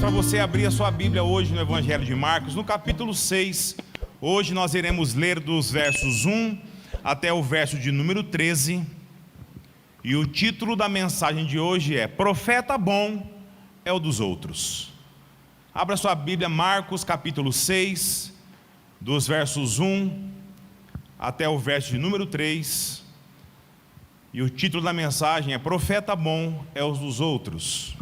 para você abrir a sua Bíblia hoje no Evangelho de Marcos, no capítulo 6. Hoje nós iremos ler dos versos 1 até o verso de número 13. E o título da mensagem de hoje é: Profeta bom é o dos outros. Abra sua Bíblia, Marcos capítulo 6, dos versos 1 até o verso de número 3. E o título da mensagem é: Profeta bom é o dos outros.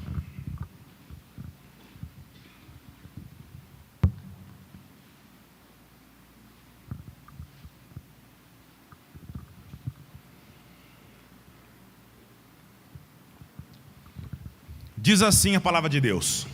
Diz assim a palavra de Deus: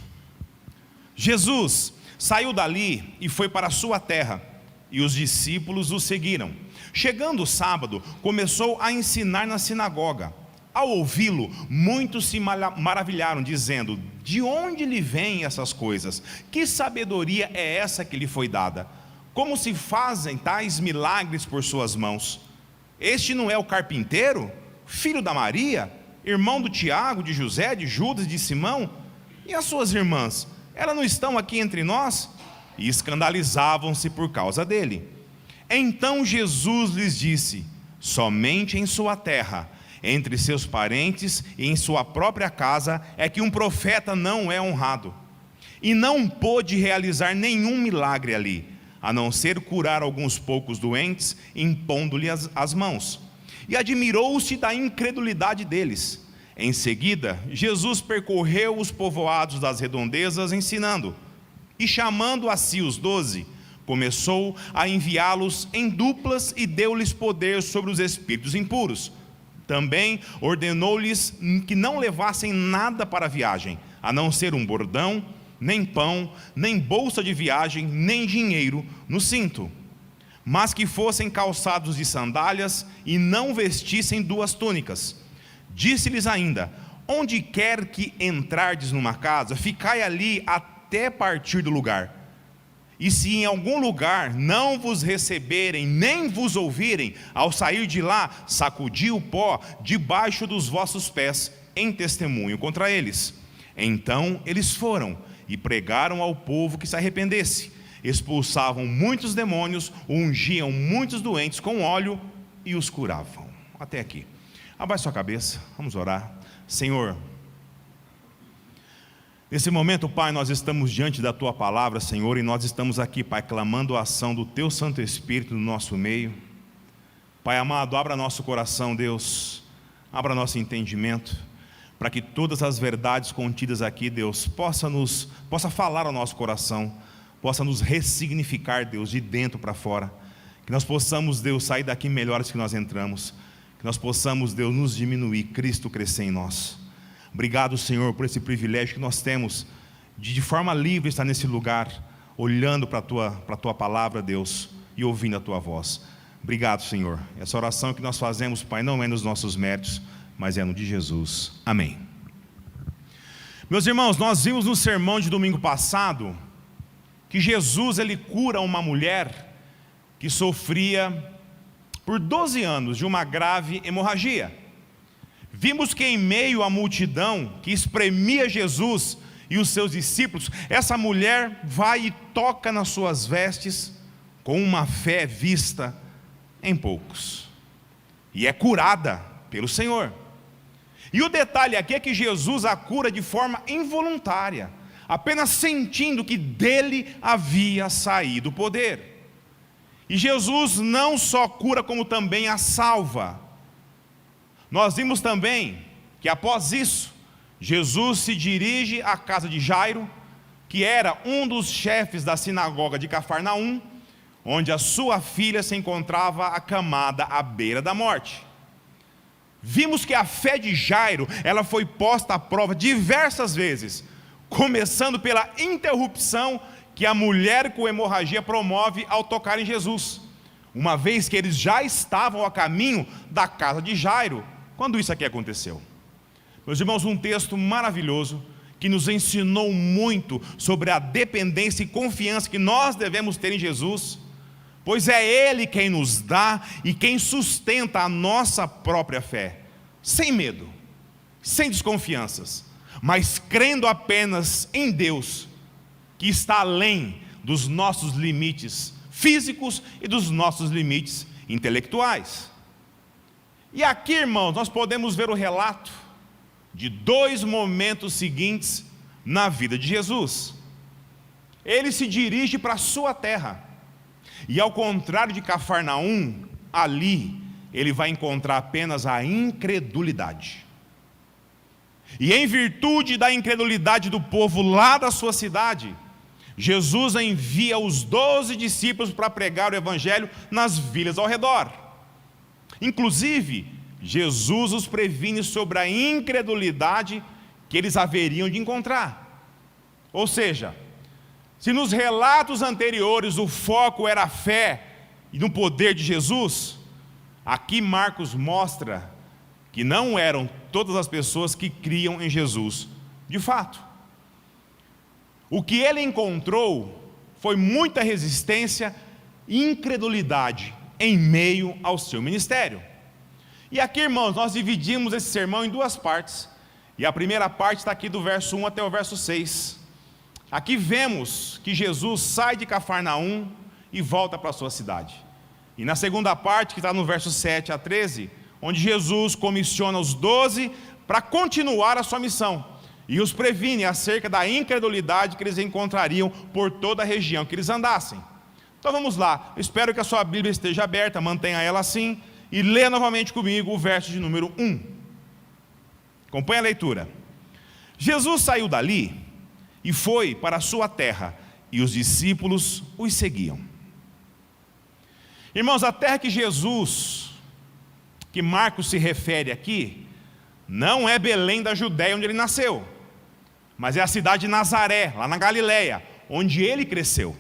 Jesus saiu dali e foi para a sua terra, e os discípulos o seguiram. Chegando o sábado, começou a ensinar na sinagoga. Ao ouvi-lo, muitos se maravilharam, dizendo: de onde lhe vêm essas coisas? Que sabedoria é essa que lhe foi dada? Como se fazem tais milagres por suas mãos? Este não é o carpinteiro, filho da Maria, irmão do Tiago, de José, de Judas, de Simão? E as suas irmãs, elas não estão aqui entre nós? E escandalizavam-se por causa dele. Então Jesus lhes disse: somente em sua terra, entre seus parentes e em sua própria casa, é que um profeta não é honrado. E não pôde realizar nenhum milagre ali, a não ser curar alguns poucos doentes, impondo-lhe as mãos. E admirou-se da incredulidade deles. Em seguida, Jesus percorreu os povoados das redondezas ensinando. E chamando a si os 12, começou a enviá-los em duplas e deu-lhes poder sobre os espíritos impuros. Também ordenou-lhes que não levassem nada para a viagem, a não ser um bordão, nem pão, nem bolsa de viagem, nem dinheiro no cinto, mas que fossem calçados de sandálias e não vestissem 2 túnicas. Disse-lhes ainda: onde quer que entrardes numa casa, ficai ali até partir do lugar. E se em algum lugar não vos receberem, nem vos ouvirem, ao sair de lá, sacudi o pó debaixo dos vossos pés, em testemunho contra eles. Então eles foram e pregaram ao povo que se arrependesse. Expulsavam muitos demônios, ungiam muitos doentes com óleo e os curavam. Até aqui. Abaixe sua cabeça, vamos orar. Senhor, nesse momento, Pai, nós estamos diante da Tua palavra, Senhor, e nós estamos aqui, Pai, clamando a ação do Teu Santo Espírito no nosso meio. Pai amado, abra nosso coração, Deus, abra nosso entendimento, para que todas as verdades contidas aqui, Deus, possa falar ao nosso coração, possa nos ressignificar, Deus, de dentro para fora, que nós possamos, Deus, sair daqui melhores que nós entramos, que nós possamos, Deus, nos diminuir, Cristo crescer em nós. Obrigado, Senhor, por esse privilégio que nós temos de forma livre estar nesse lugar, olhando para a Tua palavra, Deus, e ouvindo a Tua voz. Obrigado, Senhor. Essa oração que nós fazemos, Pai, não é nos nossos méritos, mas é no de Jesus. Amém. Meus irmãos, nós vimos no sermão de domingo passado que Jesus, ele cura uma mulher que sofria por 12 anos de uma grave hemorragia. Vimos que em meio à multidão que espremia Jesus e os seus discípulos, essa mulher vai e toca nas suas vestes com uma fé vista em poucos, e é curada pelo Senhor. E o detalhe aqui é que Jesus a cura de forma involuntária, apenas sentindo que dele havia saído o poder. E Jesus não só cura, como também a salva. Nós vimos também que após isso, Jesus se dirige à casa de Jairo, que era um dos chefes da sinagoga de Cafarnaum, onde a sua filha se encontrava acamada à beira da morte. Vimos que a fé de Jairo, ela foi posta à prova diversas vezes, começando pela interrupção que a mulher com hemorragia promove ao tocar em Jesus, uma vez que eles já estavam a caminho da casa de Jairo, quando isso aqui aconteceu. Meus irmãos, um texto maravilhoso, que nos ensinou muito sobre a dependência e confiança que nós devemos ter em Jesus, pois é Ele quem nos dá e quem sustenta a nossa própria fé, sem medo, sem desconfianças. mas crendo apenas em Deus, que está além dos nossos limites físicos e dos nossos limites intelectuais. E aqui, irmãos, nós podemos ver o relato de dois momentos seguintes na vida de Jesus. Ele se dirige para a sua terra, e ao contrário de Cafarnaum, ali ele vai encontrar apenas a incredulidade. E em virtude da incredulidade do povo lá da sua cidade, Jesus envia os 12 discípulos para pregar o evangelho nas vilas ao redor. Inclusive, Jesus os previne sobre a incredulidade que eles haveriam de encontrar. Ou seja, se nos relatos anteriores o foco era a fé e no poder de Jesus, aqui Marcos mostra que não eram todas as pessoas que criam em Jesus de fato. O que ele encontrou foi muita resistência e incredulidade em meio ao seu ministério. E aqui, irmãos, nós dividimos esse sermão em duas partes. E a primeira parte está aqui do verso 1 até o verso 6. Aqui vemos que Jesus sai de Cafarnaum e volta para a sua cidade. E na segunda parte, que está no verso 7 a 13, onde Jesus comissiona os 12 para continuar a sua missão. E os previne acerca da incredulidade que eles encontrariam por toda a região que eles andassem. Então vamos lá, eu espero que a sua Bíblia esteja aberta, mantenha ela assim, e lê novamente comigo o verso de número 1. Acompanhe a leitura. Jesus saiu dali e foi para a sua terra, e os discípulos os seguiam. Irmãos, a terra que Marcos se refere aqui, não é Belém da Judéia onde ele nasceu, mas é a cidade de Nazaré, lá na Galileia, onde ele cresceu.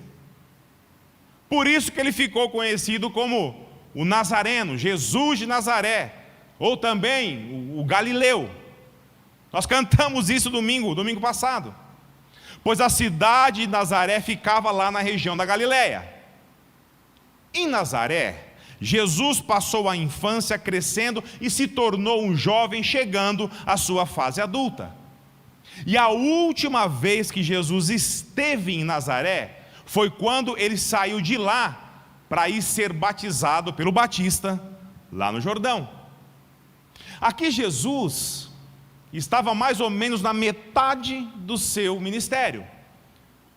Por isso que ele ficou conhecido como o Nazareno, Jesus de Nazaré, ou também o Galileu. Nós cantamos isso domingo passado, pois a cidade de Nazaré ficava lá na região da Galileia. Em Nazaré, Jesus passou a infância crescendo e se tornou um jovem chegando à sua fase adulta. E a última vez que Jesus esteve em Nazaré foi quando ele saiu de lá para ir ser batizado pelo Batista lá no Jordão. Aqui Jesus estava mais ou menos na metade do seu ministério.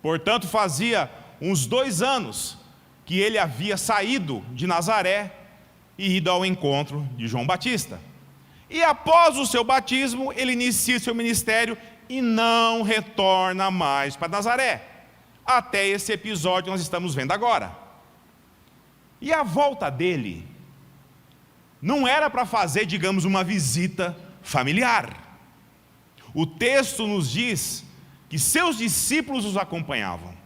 Portanto, fazia uns 2 anos que ele havia saído de Nazaré e ido ao encontro de João Batista. E após o seu batismo, ele inicia seu ministério e não retorna mais para Nazaré. Até esse episódio que nós estamos vendo agora. E a volta dele não era para fazer, digamos, uma visita familiar. O texto nos diz que seus discípulos os acompanhavam.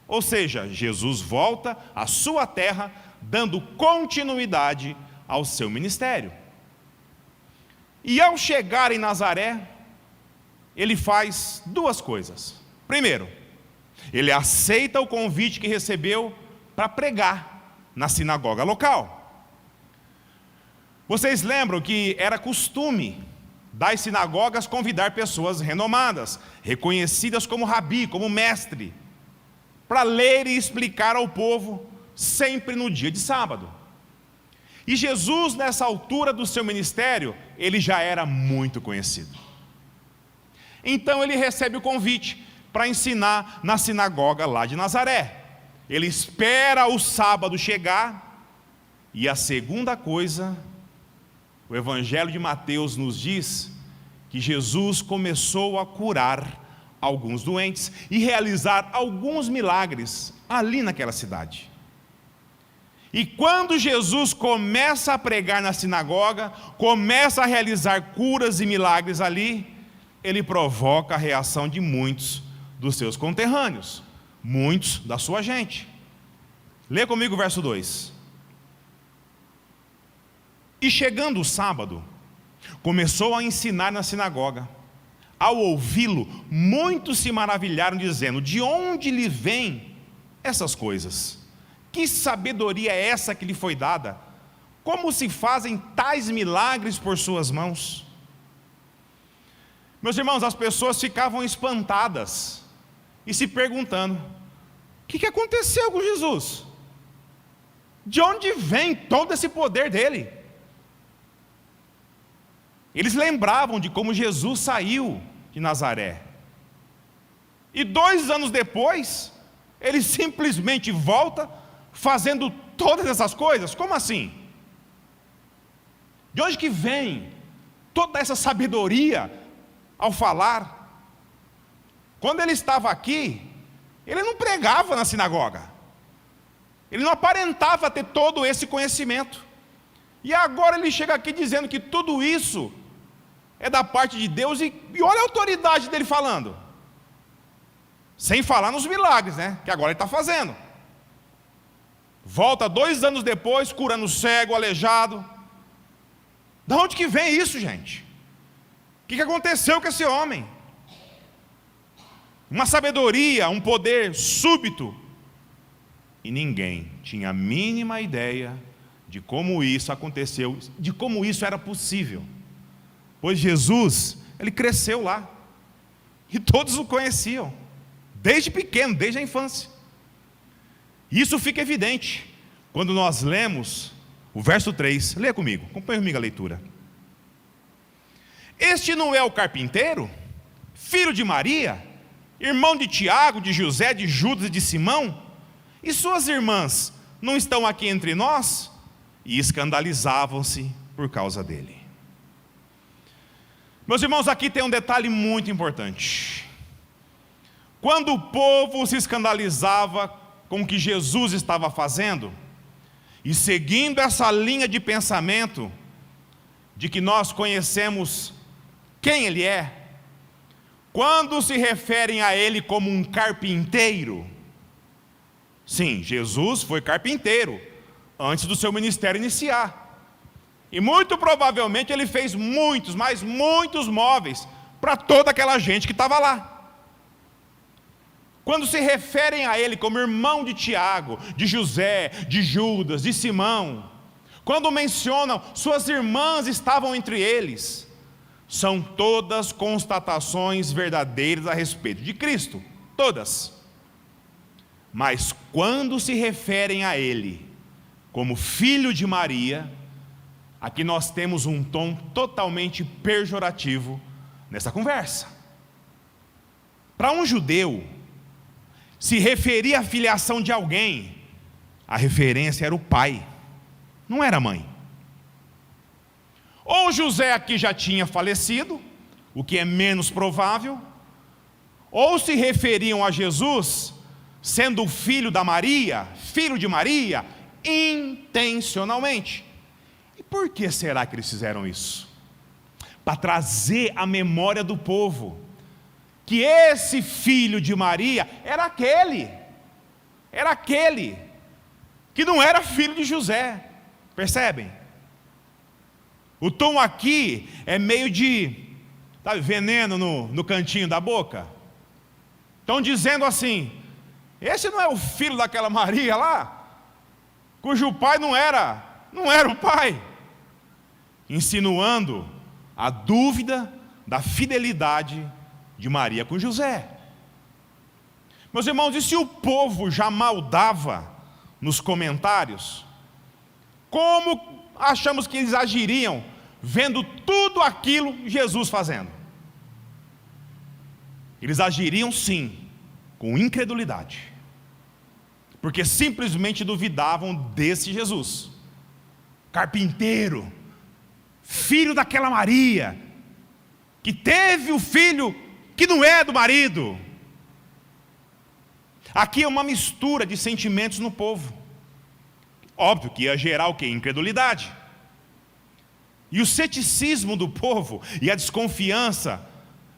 Ou seja, Jesus volta à sua terra, dando continuidade ao seu ministério. E ao chegar em Nazaré, ele faz 2 coisas. Primeiro, ele aceita o convite que recebeu para pregar na sinagoga local. Vocês lembram que era costume das sinagogas convidar pessoas renomadas, reconhecidas como rabi, como mestre, para ler e explicar ao povo, sempre no dia de sábado. E Jesus, nessa altura do seu ministério, ele já era muito conhecido. Então ele recebe o convite para ensinar na sinagoga lá de Nazaré. Ele espera o sábado chegar, e a segunda coisa, o Evangelho de Mateus nos diz que Jesus começou a curar alguns doentes e realizar alguns milagres ali naquela cidade. E quando Jesus começa a pregar na sinagoga, começa a realizar curas e milagres ali, ele provoca a reação de muitos dos seus conterrâneos, muitos da sua gente. Lê comigo o verso 2. E chegando o sábado, começou a ensinar na sinagoga. Ao ouvi-lo, muitos se maravilharam, dizendo: de onde lhe vêm essas coisas? Que sabedoria é essa que lhe foi dada? Como se fazem tais milagres por suas mãos? Meus irmãos, as pessoas ficavam espantadas e se perguntando: o que aconteceu com Jesus? De onde vem todo esse poder dele? Eles lembravam de como Jesus saiu de Nazaré. E 2 anos depois, ele simplesmente volta fazendo todas essas coisas? Como assim? De onde que vem toda essa sabedoria ao falar? Quando ele estava aqui, ele não pregava na sinagoga. Ele não aparentava ter todo esse conhecimento. E agora ele chega aqui dizendo que tudo isso é da parte de Deus, e olha a autoridade dele falando. Sem falar nos milagres, né? Que agora ele está fazendo. Volta 2 anos depois, curando cego, aleijado. Da onde que vem isso, gente? O que aconteceu com esse homem? Uma sabedoria, um poder súbito. E ninguém tinha a mínima ideia de como isso aconteceu, de como isso era possível. Pois Jesus, ele cresceu lá. E todos o conheciam. Desde pequeno, desde a infância. Isso fica evidente quando nós lemos o verso 3. Leia comigo, acompanhe comigo a leitura. Este não é o carpinteiro, filho de Maria, irmão de Tiago, de José, de Judas e de Simão? E suas irmãs não estão aqui entre nós? E escandalizavam-se por causa dele. Meus irmãos, aqui tem um detalhe muito importante. Quando o povo se escandalizava com o que Jesus estava fazendo, e seguindo essa linha de pensamento, de que nós conhecemos quem ele é, quando se referem a ele como um carpinteiro, sim, Jesus foi carpinteiro, antes do seu ministério iniciar, e muito provavelmente ele fez muitos, mas muitos móveis, para toda aquela gente que estava lá. Quando se referem a ele como irmão de Tiago, de José, de Judas, de Simão, quando mencionam suas irmãs estavam entre eles, são todas constatações verdadeiras a respeito de Cristo, todas. Mas quando se referem a ele como filho de Maria, aqui nós temos um tom totalmente pejorativo nessa conversa. Para um judeu, se referir à filiação de alguém, a referência era o pai, não era a mãe. Ou José aqui já tinha falecido, o que é menos provável, ou se referiam a Jesus, sendo filho da Maria, filho de Maria, intencionalmente. E por que será que eles fizeram isso? Para trazer à memória do povo que esse filho de Maria era aquele que não era filho de José. Percebem? O tom aqui é meio de, sabe, veneno no cantinho da boca. Estão dizendo assim: esse não é o filho daquela Maria lá, cujo pai não era o pai, insinuando a dúvida da fidelidade de Maria com José. Meus irmãos, e se o povo já maldava nos comentários, como achamos que eles agiriam vendo tudo aquilo Jesus fazendo? Eles agiriam sim, com incredulidade, porque simplesmente duvidavam desse Jesus, carpinteiro, filho daquela Maria, que teve o filho que não é do marido. Aqui é uma mistura de sentimentos no povo. Óbvio que ia gerar o quê? Incredulidade. E o ceticismo do povo e a desconfiança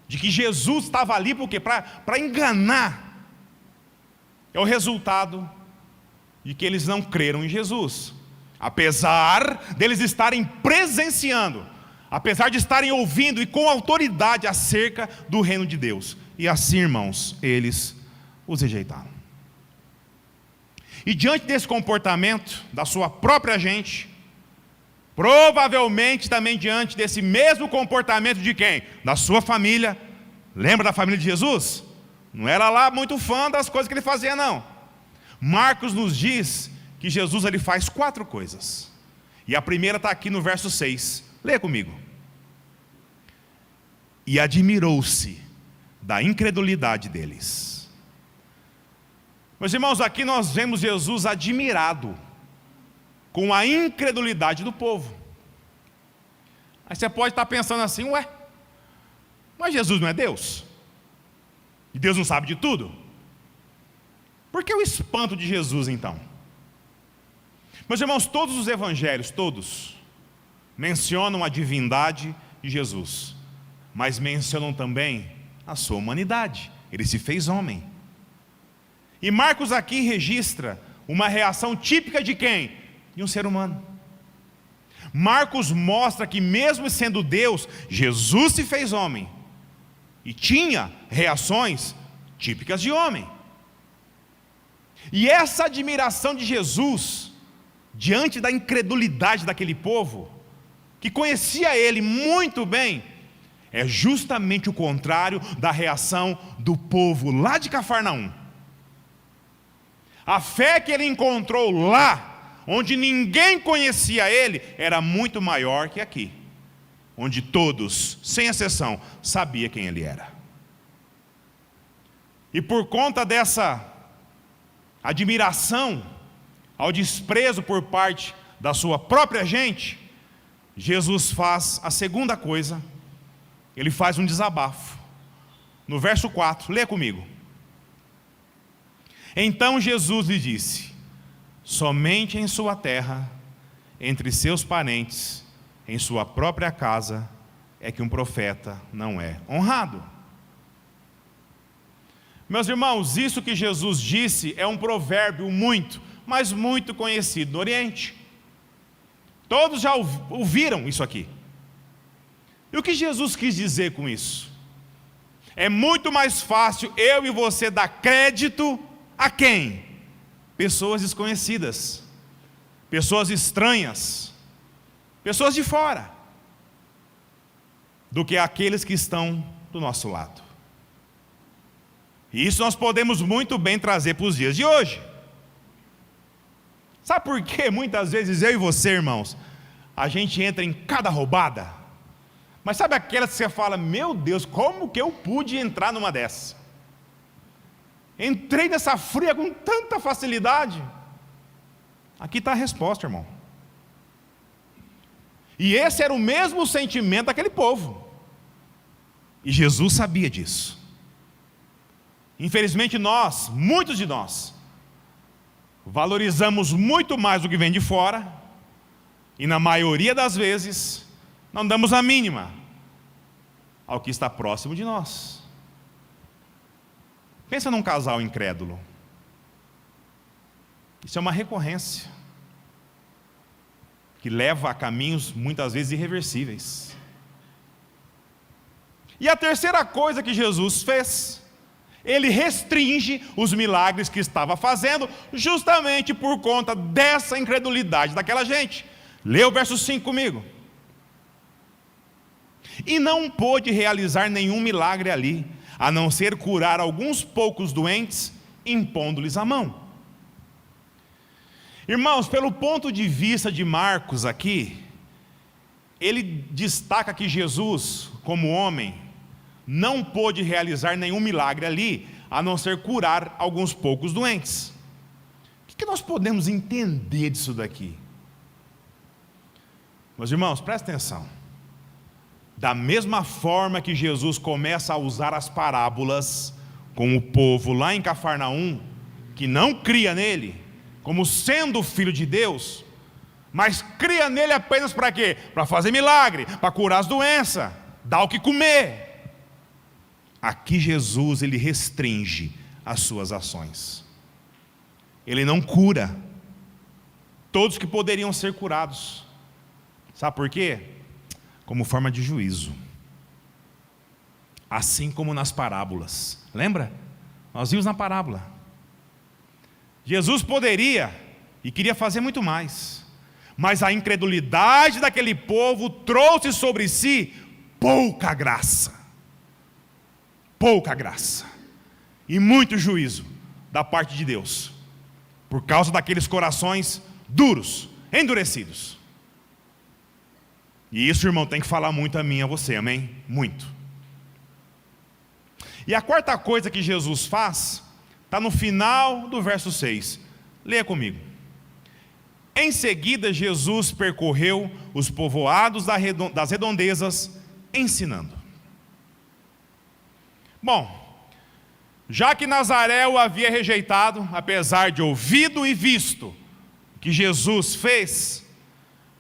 de que Jesus estava ali para enganar, é o resultado de que eles não creram em Jesus, apesar deles estarem presenciando, apesar de estarem ouvindo e com autoridade acerca do reino de Deus. E assim, irmãos, eles os rejeitaram. E diante desse comportamento da sua própria gente, Provavelmente também diante desse mesmo comportamento de quem? Da sua família. Lembra da família de Jesus? Não era lá muito fã das coisas que ele fazia, não. Marcos nos diz que Jesus ele faz 4 coisas. E a primeira está aqui no verso 6. Leia comigo. E admirou-se da incredulidade deles. Meus irmãos, aqui nós vemos Jesus admirado com a incredulidade do povo. Aí você pode estar pensando assim, ué, mas Jesus não é Deus? E Deus não sabe de tudo? Por que o espanto de Jesus então? Meus irmãos, todos os evangelhos, todos, mencionam a divindade de Jesus, mas mencionam também a sua humanidade. Ele se fez homem. E Marcos aqui registra uma reação típica de quem? De um ser humano. Marcos mostra que mesmo sendo Deus, Jesus se fez homem. E tinha reações típicas de homem. E essa admiração de Jesus, diante da incredulidade daquele povo, que conhecia ele muito bem, é justamente o contrário da reação do povo lá de Cafarnaum. A fé que ele encontrou lá, onde ninguém conhecia ele, era muito maior que aqui, onde todos, sem exceção, sabiam quem ele era. E por conta dessa admiração ao desprezo por parte da sua própria gente, Jesus faz a segunda coisa, ele faz um desabafo. No verso 4, leia comigo. Então Jesus lhe disse: somente em sua terra, entre seus parentes, em sua própria casa, é que um profeta não é honrado. Meus irmãos, isso que Jesus disse é um provérbio muito, mas muito conhecido no Oriente. Todos já ouviram isso aqui. E o que Jesus quis dizer com isso? É muito mais fácil eu e você dar crédito a quem? Pessoas desconhecidas, pessoas estranhas, pessoas de fora, do que aqueles que estão do nosso lado. E isso nós podemos muito bem trazer para os dias de hoje. Sabe por que muitas vezes eu e você, irmãos, a gente entra em cada roubada? Mas sabe aquelas que você fala, meu Deus, como que eu pude entrar numa dessas? Entrei nessa fria com tanta facilidade. Aqui está a resposta, irmão. E esse era o mesmo sentimento daquele povo. E Jesus sabia disso. Infelizmente nós, muitos de nós, valorizamos muito mais o que vem de fora, e na maioria das vezes, não damos a mínima ao que está próximo de nós. Pensa num casal incrédulo. Isso é uma recorrência, que leva a caminhos muitas vezes irreversíveis. E a terceira coisa que Jesus fez, ele restringe os milagres que estava fazendo, justamente por conta dessa incredulidade daquela gente. Lê o verso 5 comigo. E não pôde realizar nenhum milagre ali, a não ser curar alguns poucos doentes, impondo-lhes a mão. Irmãos, pelo ponto de vista de Marcos aqui, ele destaca que Jesus, como homem, não pôde realizar nenhum milagre ali, a não ser curar alguns poucos doentes. O que nós podemos entender disso daqui? Meus irmãos, prestem atenção. Da mesma forma que Jesus começa a usar as parábolas com o povo lá em Cafarnaum, que não cria nele, como sendo filho de Deus, mas cria nele apenas para quê? Para fazer milagre, para curar as doenças, dar o que comer. Aqui Jesus, ele restringe as suas ações. Ele não cura todos que poderiam ser curados. Sabe por quê? Como forma de juízo. Assim como nas parábolas. Lembra? Nós vimos na parábola. Jesus poderia e queria fazer muito mais. Mas a incredulidade daquele povo trouxe sobre si pouca graça. Pouca graça. E muito juízo da parte de Deus. Por causa daqueles corações duros, endurecidos. E isso, irmão, tem que falar muito a mim e a você, amém? Muito. E a quarta coisa que Jesus faz, está no final do verso 6. Leia comigo. Em seguida, Jesus percorreu os povoados das redondezas, ensinando. Bom, já que Nazaré o havia rejeitado, apesar de ouvido e visto o que Jesus fez,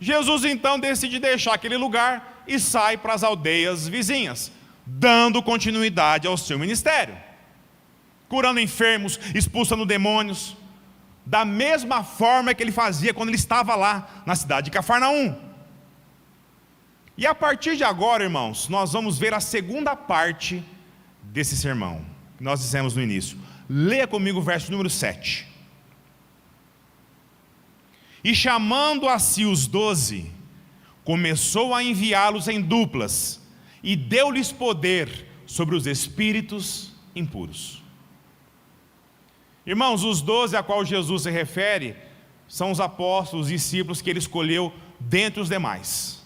Jesus então decide deixar aquele lugar e sai para as aldeias vizinhas, dando continuidade ao seu ministério, curando enfermos, expulsando demônios, da mesma forma que ele fazia quando ele estava lá na cidade de Cafarnaum. E a partir de agora, irmãos, nós vamos ver a segunda parte desse sermão, que nós dissemos no início. Leia comigo o verso número 7. E chamando a si os 12, começou a enviá-los em duplas, e deu-lhes poder sobre os espíritos impuros. Irmãos, os 12 a qual Jesus se refere, são os apóstolos, os discípulos que ele escolheu dentre os demais.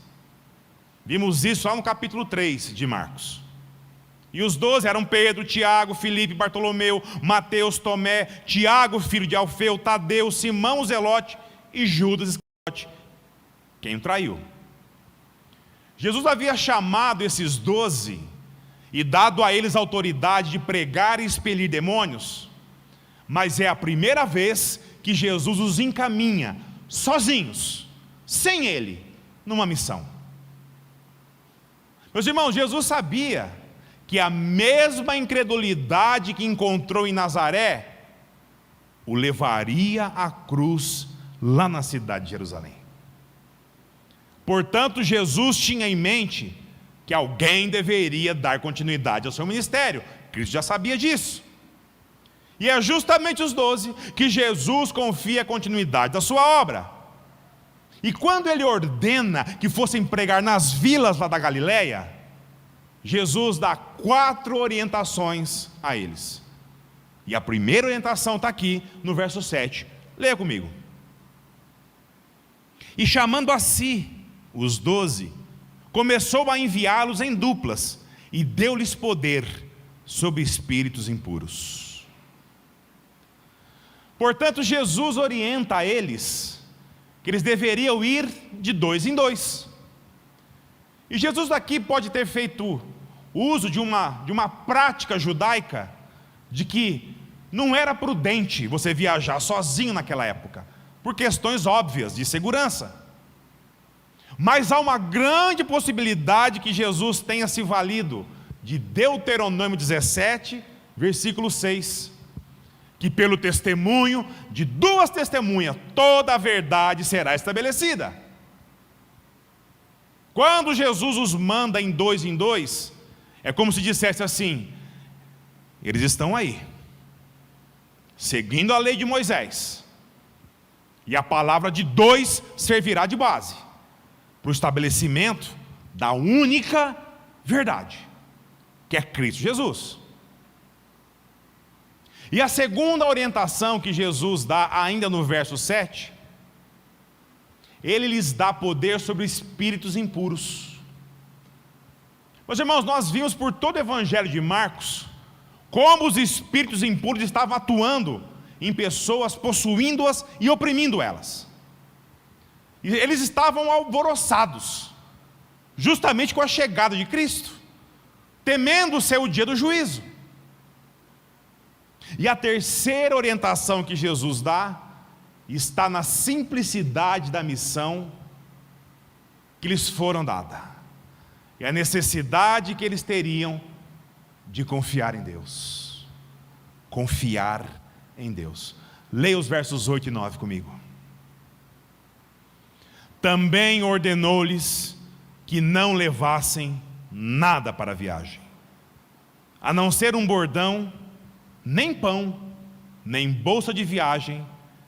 Vimos isso lá no capítulo 3 de Marcos. E os 12 eram Pedro, Tiago, Filipe, Bartolomeu, Mateus, Tomé, Tiago, filho de Alfeu, Tadeu, Simão o Zelote e Judas Iscariote, quem o traiu. Jesus havia chamado esses 12 e dado a eles autoridade de pregar e expelir demônios, mas é a primeira vez que Jesus os encaminha, sozinhos, sem ele, numa missão. Meus irmãos, Jesus sabia que a mesma incredulidade que encontrou em Nazaré, o levaria à cruz lá na cidade de Jerusalém. Portanto, Jesus tinha em mente que alguém deveria dar continuidade ao seu ministério. Cristo já sabia disso. E é justamente os 12 que Jesus confia a continuidade da sua obra. E quando ele ordena que fossem pregar nas vilas lá da Galileia, Jesus dá 4 orientações a eles. E a primeira orientação está aqui no verso 7. Leia comigo. E chamando a si os 12, começou a enviá-los em duplas, e deu-lhes poder sobre espíritos impuros. Portanto, Jesus orienta a eles que eles deveriam ir de 2 em 2. E Jesus daqui pode ter feito uso de uma prática judaica, de que não era prudente você viajar sozinho naquela época, por questões óbvias de segurança. Mas há uma grande possibilidade que Jesus tenha se valido de Deuteronômio 17, versículo 6, que pelo testemunho de 2 testemunhas, toda a verdade será estabelecida. Quando Jesus os manda em 2 em 2, é como se dissesse assim: eles estão aí, seguindo a lei de Moisés, e a palavra de 2 servirá de base para o estabelecimento da única verdade, que é Cristo Jesus. E a segunda orientação que Jesus dá, ainda no verso 7, ele lhes dá poder sobre espíritos impuros. Meus irmãos, nós vimos por todo o evangelho de Marcos, como os espíritos impuros estavam atuando em pessoas, possuindo-as e oprimindo elas. E eles estavam alvoroçados, justamente com a chegada de Cristo, temendo ser o dia do juízo. E a terceira orientação que Jesus dá, está na simplicidade da missão que lhes foram dada, e a necessidade que eles teriam de confiar em Deus. Confiar em Deus. Leia os versos 8 e 9 comigo. Também ordenou-lhes que não levassem nada para a viagem, a não ser um bordão, nem pão, nem bolsa de viagem,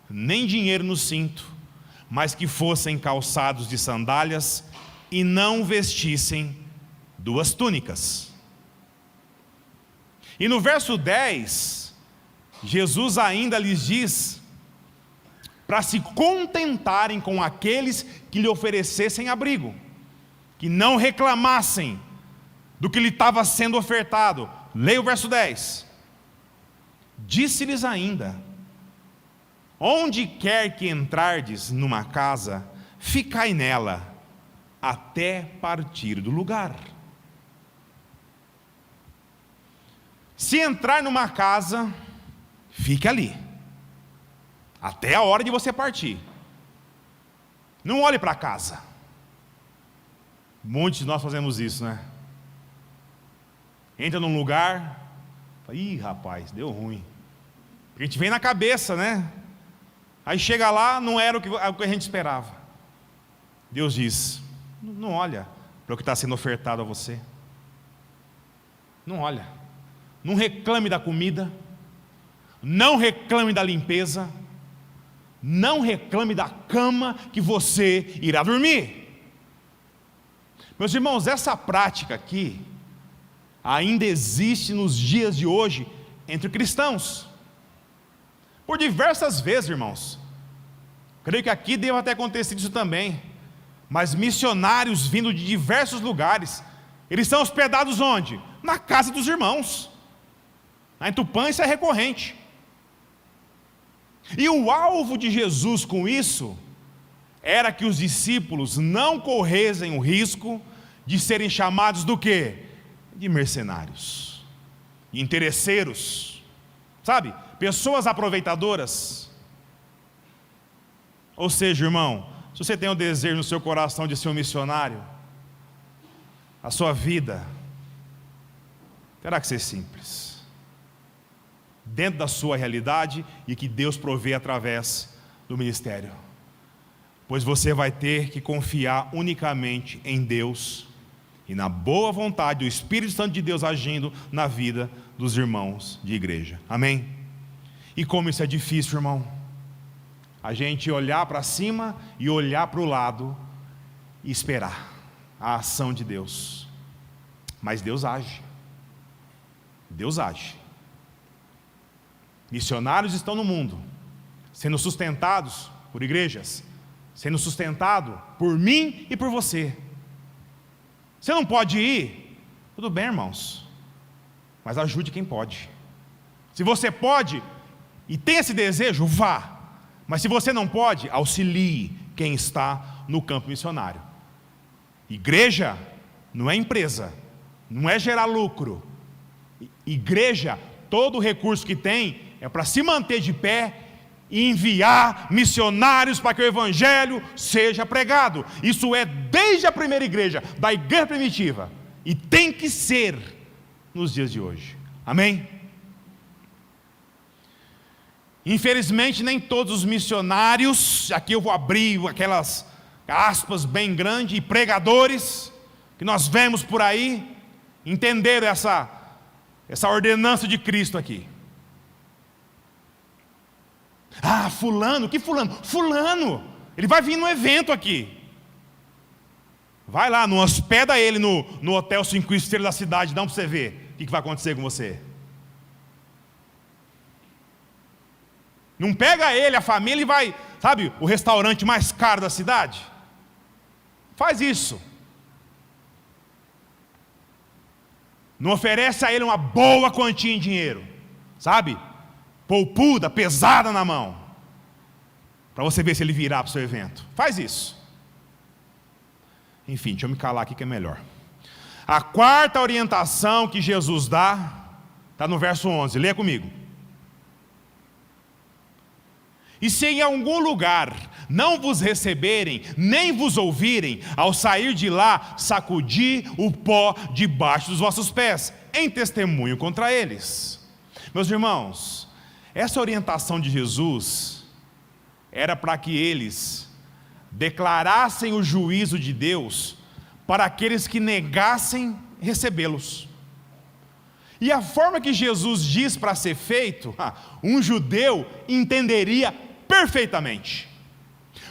nem dinheiro no cinto, mas que fossem calçados de sandálias e não vestissem 2 túnicas. E no verso 10, Jesus ainda lhes diz para se contentarem com aqueles que lhe oferecessem abrigo, que não reclamassem do que lhe estava sendo ofertado. Leia o verso 10. Disse-lhes ainda: onde quer que entrardes numa casa, ficai nela, até partir do lugar. Se entrar numa casa, fique ali, até a hora de você partir. Não olhe para casa. Muitos de nós fazemos isso, né? Entra num lugar, fala, ih, rapaz, deu ruim. Porque a gente vem na cabeça, né? Aí chega lá, não era o que a gente esperava. Deus diz: não olha para o que está sendo ofertado a você. Não olha. Não reclame da comida. Não reclame da limpeza. Não reclame da cama que você irá dormir. Meus irmãos, essa prática aqui ainda existe nos dias de hoje entre cristãos. Por diversas vezes, irmãos. Creio que aqui deva ter acontecido isso também. Mas missionários vindo de diversos lugares, eles são hospedados onde? Na casa dos irmãos. Em Tupã isso é recorrente. E o alvo de Jesus com isso era que os discípulos não corressem o risco de serem chamados do quê? De mercenários, interesseiros, sabe? Pessoas aproveitadoras. Ou seja, irmão, se você tem o desejo no seu coração de ser um missionário, a sua vida terá que ser simples, dentro da sua realidade e que Deus provê através do ministério, pois você vai ter que confiar unicamente em Deus e na boa vontade do Espírito Santo de Deus agindo na vida dos irmãos de igreja. Amém? E como isso é difícil, irmão, a gente olhar para cima e olhar para o lado e esperar a ação de Deus. Mas Deus age. Deus age. Missionários estão no mundo, sendo sustentados por igrejas, sendo sustentado por mim e por você. Você não pode ir? Tudo bem, irmãos, mas ajude quem pode. Se você pode e tem esse desejo, vá. Mas se você não pode, auxilie quem está no campo missionário. Igreja não é empresa, não é gerar lucro. Igreja, todo o recurso que tem é para se manter de pé e enviar missionários para que o evangelho seja pregado. Isso é desde a primeira igreja, da igreja primitiva, e tem que ser nos dias de hoje. Amém? Infelizmente nem todos os missionários, aqui eu vou abrir aquelas aspas bem grandes, e pregadores que nós vemos por aí, entenderam essa ordenança de Cristo aqui. Ah, fulano, que fulano? Fulano, ele vai vir no evento aqui. Vai lá, não hospeda ele no hotel 5 estrelas da cidade, não, para você ver o que vai acontecer com você. Não pega ele, a família, e vai, sabe, o restaurante mais caro da cidade. Faz isso. Não oferece a ele uma boa quantia em dinheiro, sabe? Poupuda, pesada na mão, para você ver se ele virá para o seu evento. Faz isso. Enfim, deixa eu me calar aqui que é melhor. A quarta orientação que Jesus dá está no verso 11, leia comigo. E se em algum lugar não vos receberem, nem vos ouvirem, ao sair de lá, sacudi o pó debaixo dos vossos pés, em testemunho contra eles. Meus irmãos, essa orientação de Jesus era para que eles declarassem o juízo de Deus para aqueles que negassem recebê-los. E a forma que Jesus diz para ser feito, um judeu entenderia perfeitamente.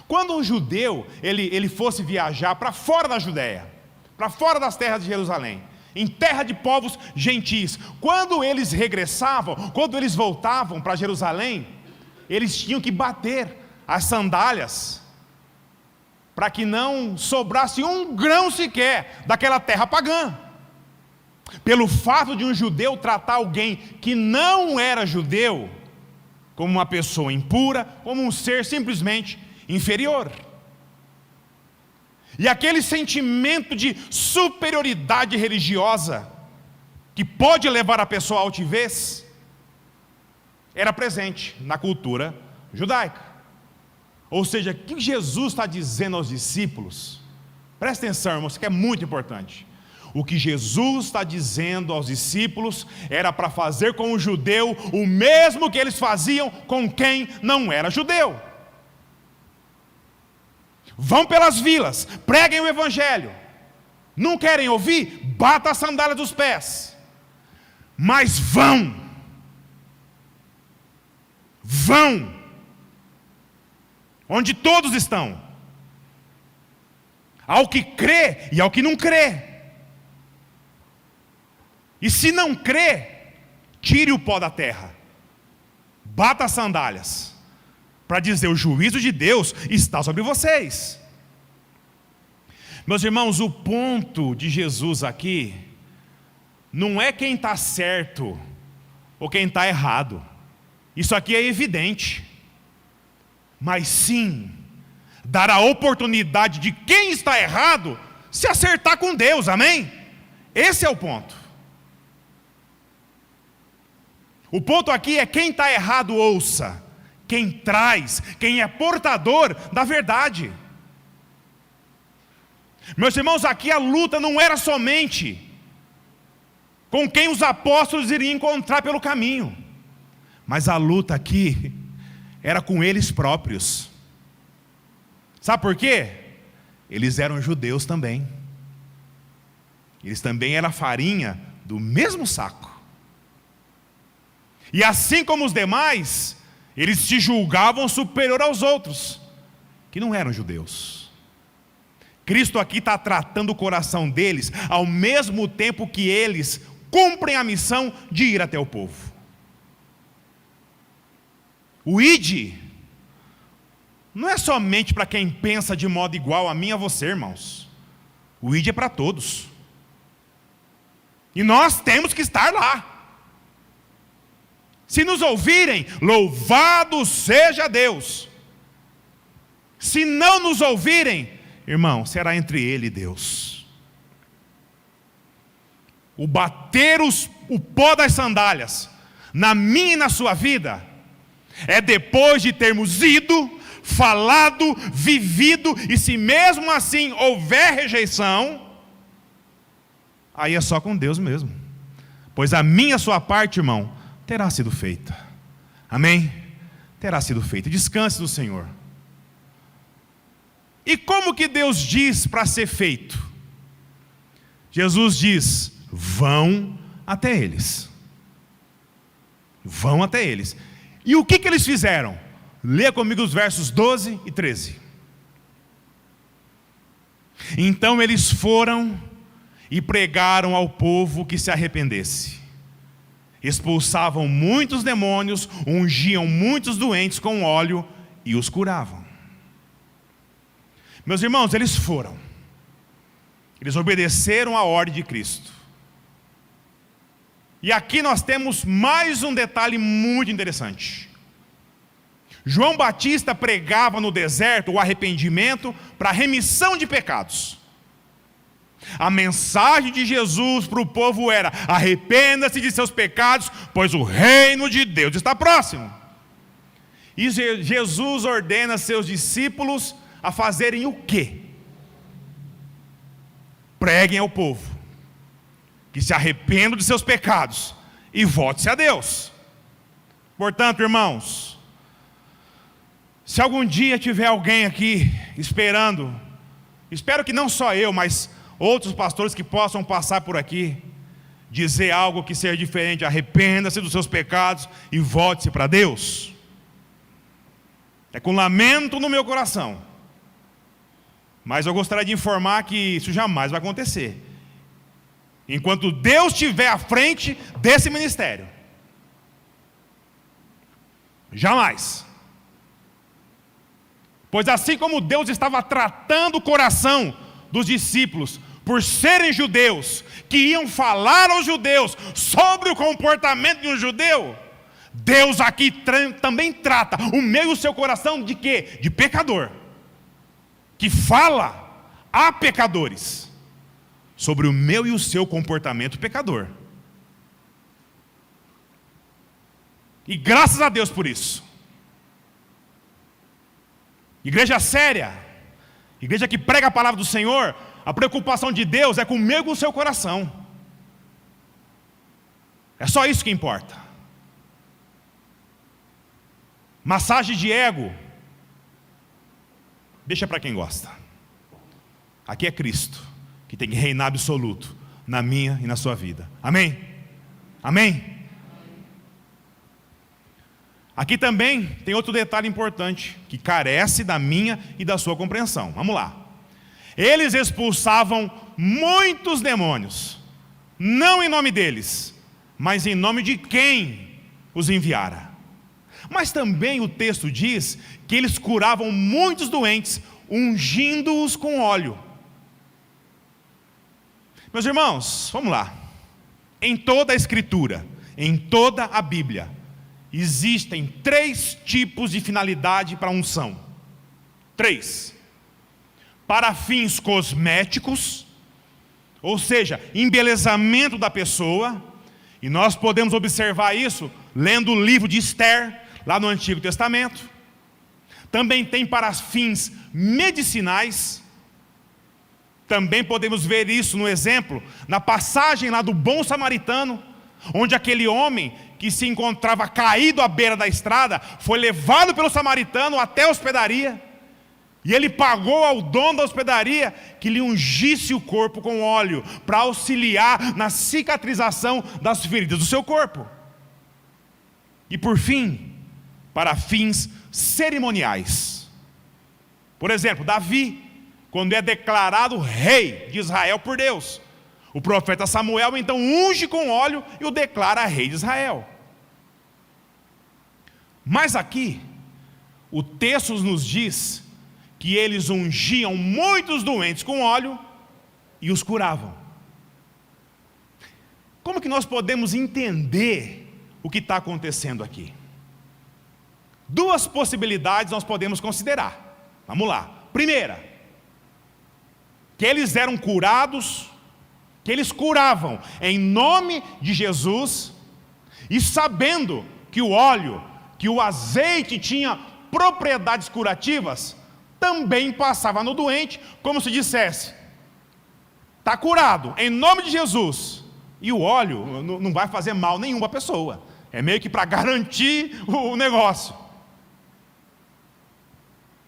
Quando um judeu ele fosse viajar para fora da Judéia, para fora das terras de Jerusalém, em terra de povos gentis, quando eles regressavam, quando eles voltavam para Jerusalém, eles tinham que bater as sandálias, para que não sobrasse um grão sequer daquela terra pagã. Pelo fato de um judeu tratar alguém que não era judeu como uma pessoa impura, como um ser simplesmente inferior. E aquele sentimento de superioridade religiosa, que pode levar a pessoa à altivez, era presente na cultura judaica. Ou seja, o que Jesus está dizendo aos discípulos? Presta atenção, irmãos, que é muito importante. O que Jesus está dizendo aos discípulos era para fazer com o judeu o mesmo que eles faziam com quem não era judeu. Vão pelas vilas, preguem o evangelho. Não querem ouvir? Bata a sandália dos pés. Mas vão. Onde todos estão. Ao que crê e ao que não crê. E se não crê, tire o pó da terra. Bata as sandálias. Para dizer, o juízo de Deus está sobre vocês. Meus irmãos, o ponto de Jesus aqui não é quem está certo ou quem está errado. Isso aqui é evidente. Mas sim, dar a oportunidade de quem está errado se acertar com Deus, amém? Esse é o ponto. O ponto aqui é quem está errado ouça. Quem traz, quem é portador da verdade. Meus irmãos, aqui a luta não era somente com quem os apóstolos iriam encontrar pelo caminho, mas a luta aqui era com eles próprios. Sabe por quê? Eles eram judeus também. Eles também eram farinha do mesmo saco. E assim como os demais, eles se julgavam superior aos outros, que não eram judeus. Cristo aqui está tratando o coração deles, ao mesmo tempo que eles cumprem a missão de ir até o povo. O ide não é somente para quem pensa de modo igual a mim e a você, irmãos. O ide é para todos. E nós temos que estar lá. Se nos ouvirem, louvado seja Deus. Se não nos ouvirem, irmão, será entre ele e Deus. O bater o pó das sandálias, na minha e na sua vida, é depois de termos ido, falado, vivido, e se mesmo assim houver rejeição, aí é só com Deus mesmo. Pois a minha e a sua parte, irmão, terá sido feita. Amém? Terá sido feita. Descanse no Senhor. E como que Deus diz para ser feito? Jesus diz, vão até eles. Vão até eles. E o que eles fizeram? Leia comigo os versos 12 e 13. Então eles foram e pregaram ao povo que se arrependesse. Expulsavam muitos demônios, ungiam muitos doentes com óleo e os curavam. Meus irmãos, eles foram. Eles obedeceram à ordem de Cristo. E aqui nós temos mais um detalhe muito interessante. João Batista pregava no deserto o arrependimento para a remissão de pecados. A mensagem de Jesus para o povo era: arrependa-se de seus pecados, pois o reino de Deus está próximo. E Jesus ordena seus discípulos a fazerem o quê? Preguem ao povo que se arrependam de seus pecados e volte-se a Deus. Portanto, irmãos, se algum dia tiver alguém aqui esperando, espero que não só eu, mas outros pastores que possam passar por aqui, dizer algo que seja diferente: arrependa-se dos seus pecados e volte-se para Deus. É com lamento no meu coração Mas eu gostaria de informar que isso jamais vai acontecer enquanto Deus estiver à frente desse ministério. Jamais. Pois assim como Deus estava tratando o coração dos discípulos por serem judeus, que iam falar aos judeus sobre o comportamento de um judeu, Deus aqui também trata o meu e o seu coração de quê? De pecador, que fala a pecadores sobre o meu e o seu comportamento pecador. E graças a Deus por isso. Igreja séria, igreja que prega a palavra do Senhor, a preocupação de Deus é com o meu e com o seu coração. É só isso que importa. Massagem de ego, deixa para quem gosta. Aqui é Cristo, que tem que reinar absoluto na minha e na sua vida. Amém? Amém? Aqui também tem outro detalhe importante, que carece da minha e da sua compreensão. Vamos lá. Eles expulsavam muitos demônios, não em nome deles, mas em nome de quem os enviara. Mas também o texto diz que eles curavam muitos doentes, ungindo-os com óleo. Meus irmãos, vamos lá. Em toda a Escritura, em toda a Bíblia, existem 3 tipos de finalidade para a unção. 3. Para fins cosméticos, ou seja, embelezamento da pessoa, e nós podemos observar isso lendo o livro de Esther, lá no Antigo Testamento. Também tem para fins medicinais. Também podemos ver isso no exemplo, na passagem lá do bom samaritano, onde aquele homem que se encontrava caído à beira da estrada, foi levado pelo samaritano até a hospedaria, e ele pagou ao dono da hospedaria que lhe ungisse o corpo com óleo, para auxiliar na cicatrização das feridas do seu corpo. E por fim, para fins cerimoniais. Por exemplo, Davi, quando é declarado rei de Israel por Deus, o profeta Samuel então unge com óleo e o declara rei de Israel. Mas aqui, o texto nos diz que eles ungiam muitos doentes com óleo e os curavam. Como que nós podemos entender o que está acontecendo aqui? 2 possibilidades nós podemos considerar. Vamos lá. Primeira, que eles eram curados, que eles curavam em nome de Jesus, e sabendo que o óleo, que o azeite tinha propriedades curativas, também passava no doente, como se dissesse: está curado em nome de Jesus, e o óleo não vai fazer mal nenhum à pessoa, é meio que para garantir o negócio.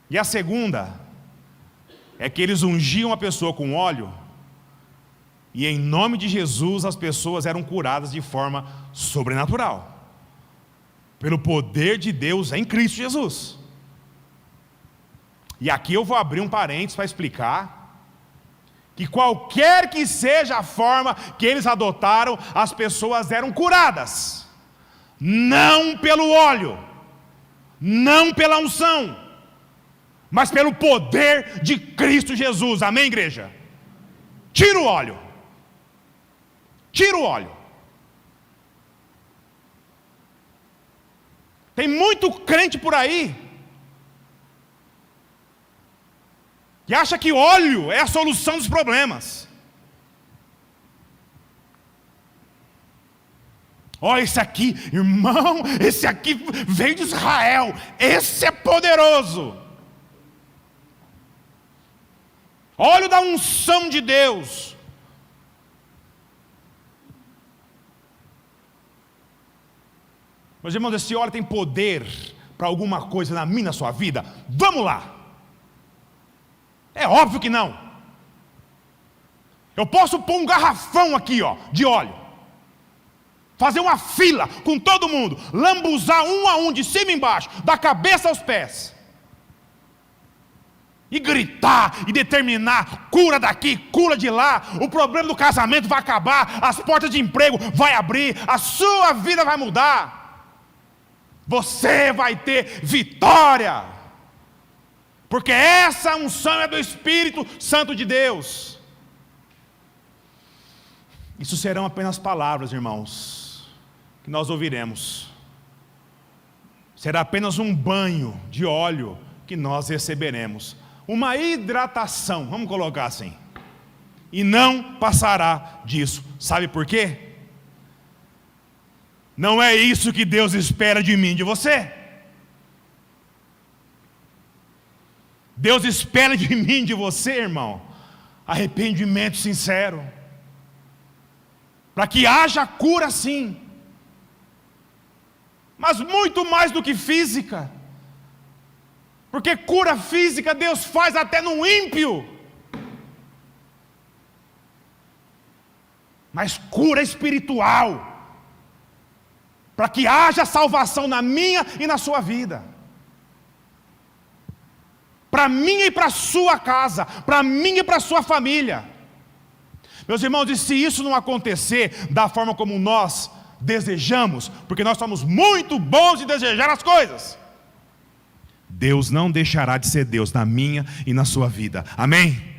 E a segunda é que eles ungiam a pessoa com óleo, e em nome de Jesus as pessoas eram curadas de forma sobrenatural, pelo poder de Deus em Cristo Jesus. E aqui eu vou abrir um parênteses para explicar que qualquer que seja a forma que eles adotaram, as pessoas eram curadas, não pelo óleo, não pela unção, mas pelo poder de Cristo Jesus. Amém, igreja? Tira o óleo. Tira o óleo. Tem muito crente por aí que acha que óleo é a solução dos problemas. Ó, esse aqui, irmão, esse aqui veio de Israel, esse é poderoso. Óleo da unção de Deus. Meus irmãos, esse óleo tem poder para alguma coisa na minha e na sua vida? Vamos lá. É óbvio que não. Eu posso pôr um garrafão aqui, ó, de óleo, fazer uma fila com todo mundo, lambuzar um a um, de cima e embaixo, da cabeça aos pés, e gritar, e determinar, cura daqui, cura de lá, o problema do casamento vai acabar, as portas de emprego vai abrir, a sua vida vai mudar, você vai ter vitória, porque essa unção é do Espírito Santo de Deus. Isso serão apenas palavras, irmãos, que nós ouviremos, será apenas um banho de óleo que nós receberemos, uma hidratação, vamos colocar assim, e não passará disso. Sabe por quê? Não é isso que Deus espera de mim e de você. Deus espera de mim e de você, irmão, arrependimento sincero, para que haja cura sim, mas muito mais do que física, porque cura física Deus faz até no ímpio, mas cura espiritual, para que haja salvação na minha e na sua vida, para mim e para a sua casa, para mim e para a sua família. Meus irmãos, e se isso não acontecer da forma como nós desejamos, porque nós somos muito bons em desejar as coisas, Deus não deixará de ser Deus na minha e na sua vida. Amém?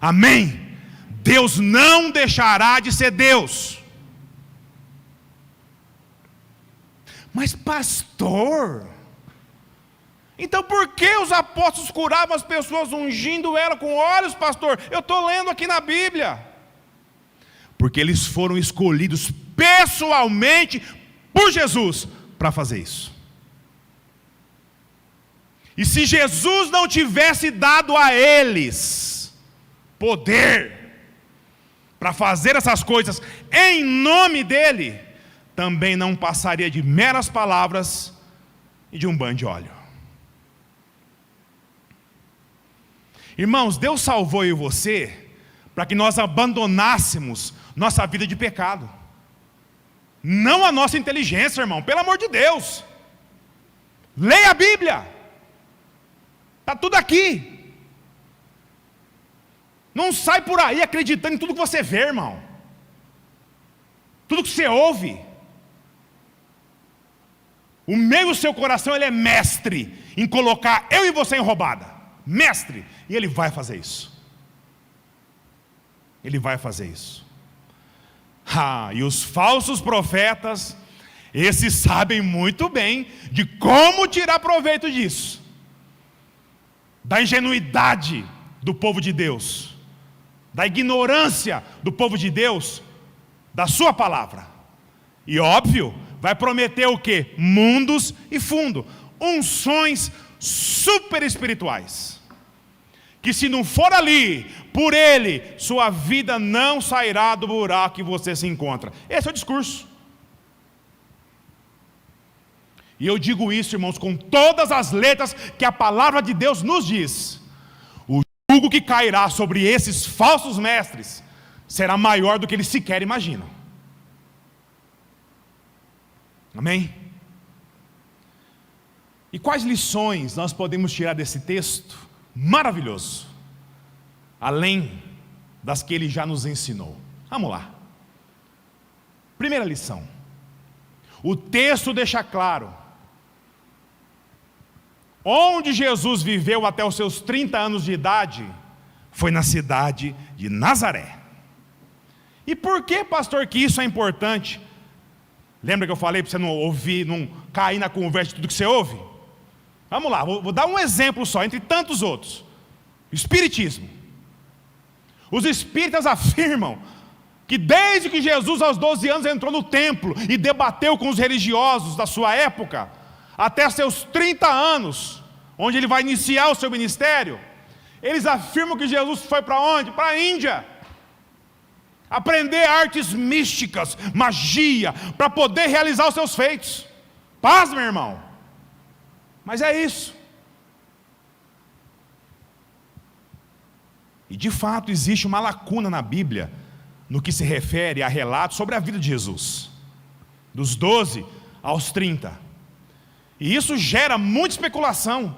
Amém? Deus não deixará de ser Deus. Mas pastor, então por que os apóstolos curavam as pessoas ungindo ela com óleos, pastor? Eu estou lendo aqui na Bíblia. Porque eles foram escolhidos pessoalmente por Jesus para fazer isso. E se Jesus não tivesse dado a eles poder para fazer essas coisas em nome dele, também não passaria de meras palavras e de um banho de óleo. Irmãos, Deus salvou eu e você para que nós abandonássemos nossa vida de pecado, não a nossa inteligência, irmão, pelo amor de Deus. Leia a Bíblia, está tudo aqui. Não sai por aí acreditando em tudo que você vê, irmão, tudo que você ouve. O meu e o seu coração, ele é mestre em colocar eu e você em roubada, mestre, e ele vai fazer isso. Ele vai fazer isso. E os falsos profetas, esses sabem muito bem de como tirar proveito disso, da ingenuidade do povo de Deus, da ignorância do povo de Deus, da sua palavra. E óbvio, vai prometer o quê? Mundos e fundo, unções super espirituais, que se não for ali, por ele, sua vida não sairá do buraco que você se encontra. Esse é o discurso. E eu digo isso, irmãos, com todas as letras que a palavra de Deus nos diz. O jugo que cairá sobre esses falsos mestres será maior do que eles sequer imaginam. Amém? E quais lições nós podemos tirar desse texto maravilhoso, além das que ele já nos ensinou? Vamos lá. Primeira lição. O texto deixa claro: onde Jesus viveu até os seus 30 anos de idade foi na cidade de Nazaré. E por que, pastor, que isso é importante? Lembra que eu falei para você não ouvir, não cair na conversa de tudo que você ouve? Vamos lá, vou dar um exemplo só, entre tantos outros. Espiritismo. Os espíritas afirmam que desde que Jesus aos 12 anos entrou no templo e debateu com os religiosos da sua época, até seus 30 anos, onde ele vai iniciar o seu ministério, eles afirmam que Jesus foi para onde? Para a Índia, aprender artes místicas, magia, para poder realizar os seus feitos. Paz, meu irmão. Mas é isso. E de fato existe uma lacuna na Bíblia no que se refere a relatos sobre a vida de Jesus, dos 12 aos 30. E isso gera muita especulação.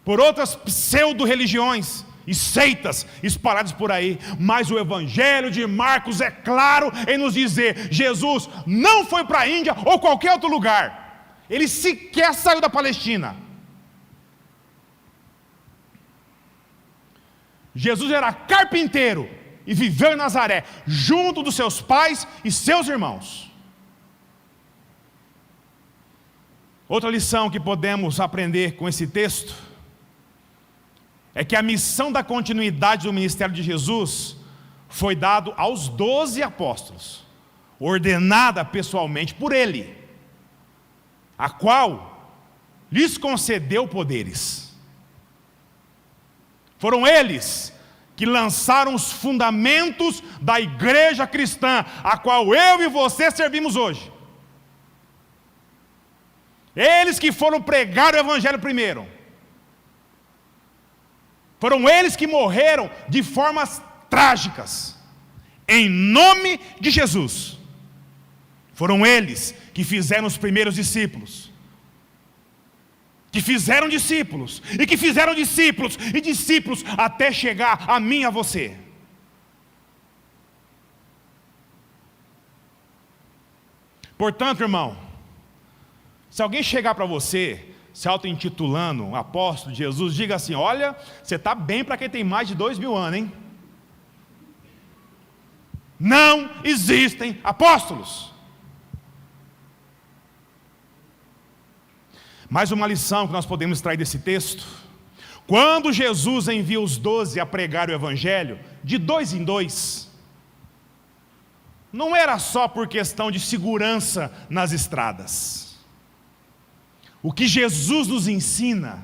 por outras pseudo-religiões e seitas espalhadas por aí, mas o Evangelho de Marcos é claro em nos dizer: Jesus não foi para a Índia ou qualquer outro lugar, ele sequer saiu da Palestina. Jesus era carpinteiro e viveu em Nazaré, junto dos seus pais e seus irmãos. Outra lição que podemos aprender com esse texto é que a missão da continuidade do ministério de Jesus foi dado aos 12 apóstolos, ordenada pessoalmente por ele, a qual lhes concedeu poderes. Foram eles que lançaram os fundamentos da igreja cristã, a qual eu e você servimos hoje. Eles que foram pregar o Evangelho primeiro. Foram eles que morreram de formas trágicas, em nome de Jesus. Foram eles que fizeram os primeiros discípulos, que fizeram discípulos, e que fizeram discípulos, e discípulos, até chegar a mim e a você. Portanto, irmão, se alguém chegar para você, se auto-intitulando apóstolo de Jesus, diga assim: olha, você está bem para quem tem mais de 2000 anos, hein? Não existem apóstolos. Mais uma lição que nós podemos extrair desse texto: quando Jesus envia os 12 a pregar o Evangelho, de 2 em 2, não era só por questão de segurança nas estradas. O que Jesus nos ensina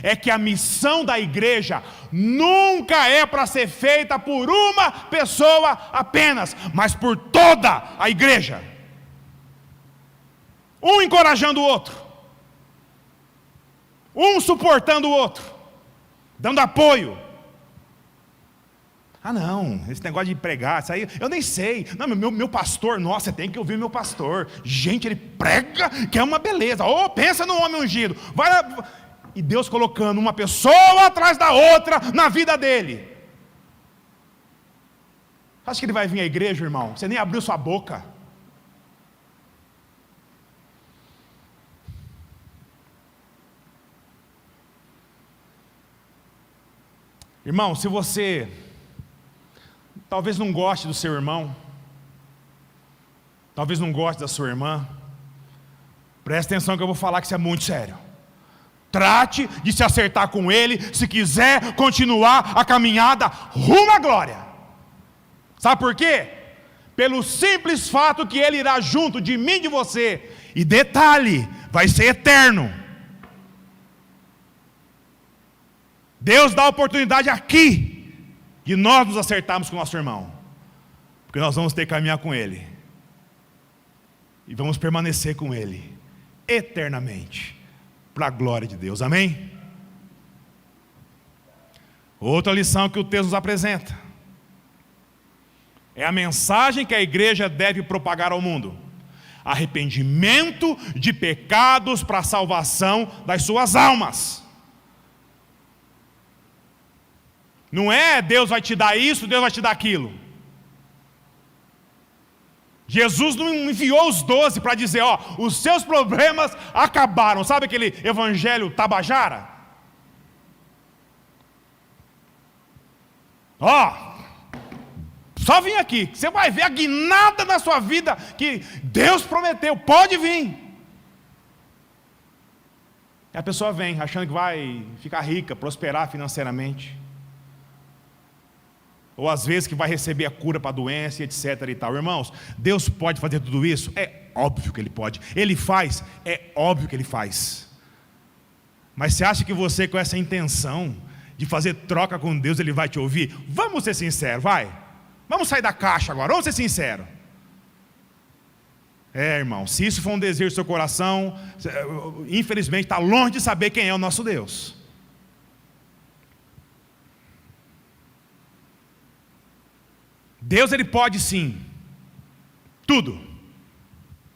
é que a missão da igreja nunca é para ser feita por uma pessoa apenas, mas por toda a igreja. Um encorajando o outro, um suportando o outro, dando apoio. Ah não, esse negócio de pregar, isso aí, eu nem sei. Não, meu pastor, nossa, você tem que ouvir meu pastor. Gente, ele prega que é uma beleza. Oh, pensa no homem ungido. Vai lá. E Deus colocando uma pessoa atrás da outra na vida dele. Acha que ele vai vir à igreja, irmão? Você nem abriu sua boca. Irmão, se você talvez não goste do seu irmão, talvez não goste da sua irmã, preste atenção que eu vou falar que isso é muito sério. Trate de se acertar com ele, se quiser continuar a caminhada rumo à glória. Sabe por quê? Pelo simples fato que ele irá junto de mim e de você. E detalhe, vai ser eterno. Deus dá a oportunidade aqui de nós nos acertarmos com o nosso irmão, porque nós vamos ter que caminhar com ele e vamos permanecer com ele eternamente, para a glória de Deus, amém? Outra lição que o texto nos apresenta é a mensagem que a igreja deve propagar ao mundo: arrependimento de pecados para a salvação das suas almas. Não é Deus vai te dar isso, Deus vai te dar aquilo. Jesus não enviou os 12 para dizer: ó, os seus problemas acabaram. Sabe aquele evangelho tabajara? Ó, só vim aqui, você vai ver a guinada na sua vida que Deus prometeu, pode vir. E a pessoa vem achando que vai ficar rica, prosperar financeiramente, ou às vezes que vai receber a cura para a doença, etc. e tal. Irmãos, Deus pode fazer tudo isso? É óbvio que Ele pode. Ele faz? É óbvio que Ele faz. Mas você acha que você, com essa intenção de fazer troca com Deus, Ele vai te ouvir? Vamos ser sinceros, vai. Vamos sair da caixa agora, vamos ser sinceros. Irmão, se isso for um desejo do seu coração, infelizmente está longe de saber quem é o nosso Deus. Deus, Ele pode sim, tudo.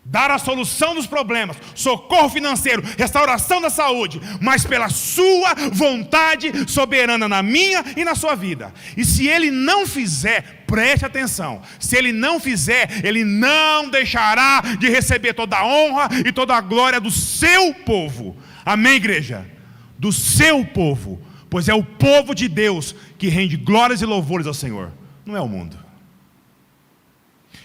dar a solução dos problemas, socorro financeiro, restauração da saúde, mas pela sua vontade soberana na minha e na sua vida. E se Ele não fizer, preste atenção, se Ele não fizer, Ele não deixará de receber toda a honra e toda a glória do seu povo. Amém, igreja? Do seu povo, pois é o povo de Deus que rende glórias e louvores ao Senhor, não é o mundo.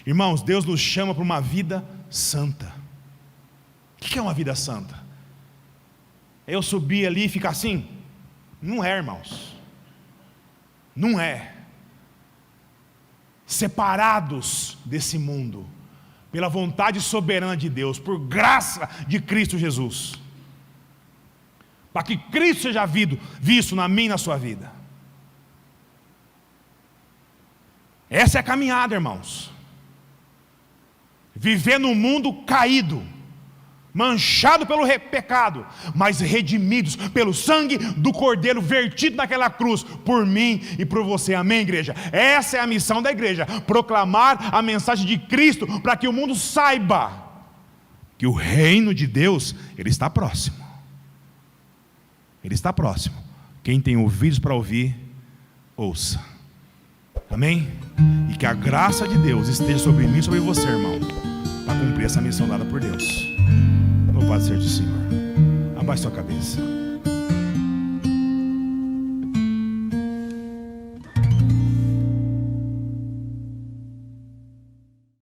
Irmãos, Deus nos chama para uma vida santa. O que é uma vida santa? É eu subir ali e ficar assim? Não é, irmãos. Não é. Separados desse mundo, pela vontade soberana de Deus, por graça de Cristo Jesus, para que Cristo seja visto na minha e na sua vida. Essa é a caminhada, irmãos. Viver num mundo caído, manchado pelo pecado, mas redimidos pelo sangue do Cordeiro vertido naquela cruz, por mim e por você. Amém, igreja? Essa é a missão da igreja, proclamar a mensagem de Cristo, para que o mundo saiba que o reino de Deus, Ele está próximo. Ele está próximo. Quem tem ouvidos para ouvir, ouça. Amém? E que a graça de Deus esteja sobre mim e sobre você, irmão, para cumprir essa missão dada por Deus. Louvado seja o Senhor. Abaixe sua cabeça.